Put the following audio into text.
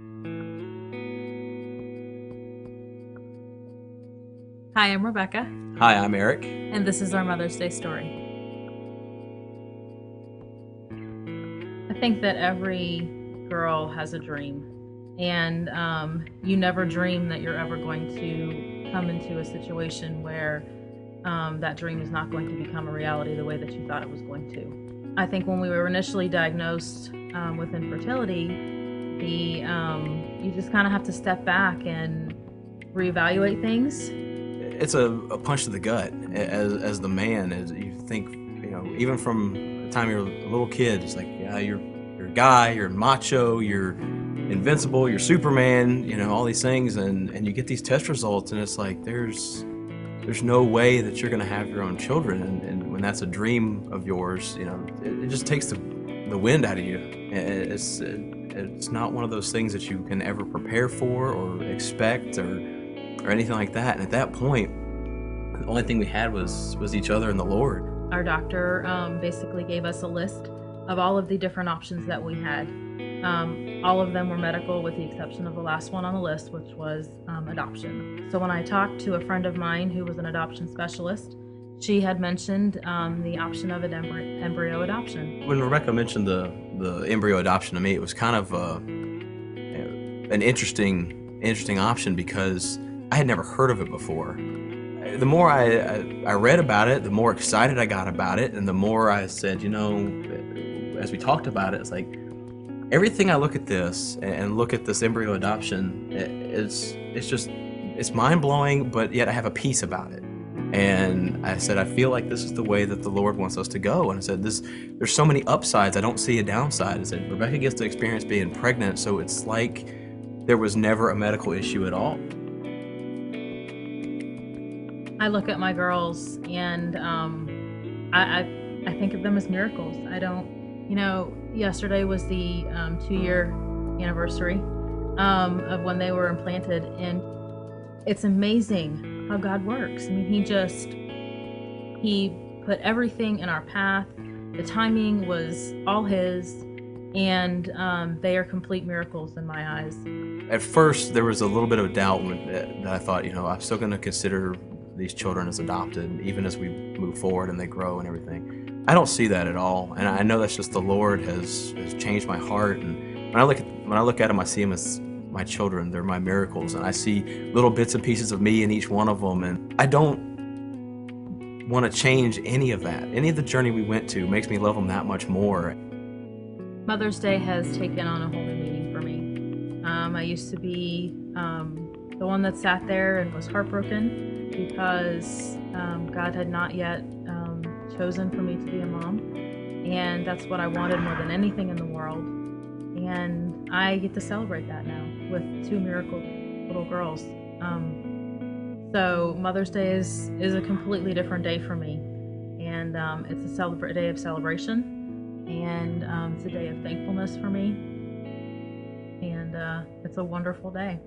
Hi, I'm Rebecca, Hi, I'm Eric. and this is our Mother's Day story. I think that every girl has a dream, and you never dream that you're ever going to come into a situation where that dream is not going to become a reality the way that you thought it was going to. I think when we were initially diagnosed with infertility, you just kind of have to step back and reevaluate things. It's a punch to the gut as the man. As you think, even from the time you're a little kid, it's like, yeah, you're a guy, you're macho, you're invincible, you're Superman, all these things, and you get these test results, and it's like there's no way that you're going to have your own children, and when that's a dream of yours, it just takes the wind out of you. It's not one of those things that you can ever prepare for or expect or anything like that. And at that point, the only thing we had was each other and the Lord. Our doctor basically gave us a list of all of the different options that we had. All of them were medical, with the exception of the last one on the list, which was adoption. So when I talked to a friend of mine who was an adoption specialist, she had mentioned the option of an embryo adoption. When Rebecca mentioned the embryo adoption to me, it was kind of an interesting option, because I had never heard of it before. The more I read about it, the more excited I got about it, and the more I said, as we talked about it, it's like everything I look at this and look at this embryo adoption, it's mind-blowing, but yet I have a peace about it. And I said, I feel like this is the way that the Lord wants us to go. And I said, there's so many upsides, I don't see a downside. I said, Rebecca gets to experience being pregnant, so it's like there was never a medical issue at all. I look at my girls and I think of them as miracles. I don't, yesterday was the 2-year anniversary of when they were implanted, and it's amazing how God works. I mean, He put everything in our path. The timing was all His, and they are complete miracles in my eyes. At first, there was a little bit of doubt that I thought, I'm still going to consider these children as adopted, even as we move forward and they grow and everything. I don't see that at all, and I know that's just the Lord has changed my heart. And when I look at them, I see them as my children. They're my miracles, and I see little bits and pieces of me in each one of them. And I don't want to change any of that. Any of the journey we went to makes me love them that much more. Mother's Day has taken on a whole new meaning for me. I used to be the one that sat there and was heartbroken because God had not yet chosen for me to be a mom, and that's what I wanted more than anything in the world. And I get to celebrate that now with 2 miracle little girls. So Mother's Day is a completely different day for me, and it's a day of celebration, and it's a day of thankfulness for me, and it's a wonderful day.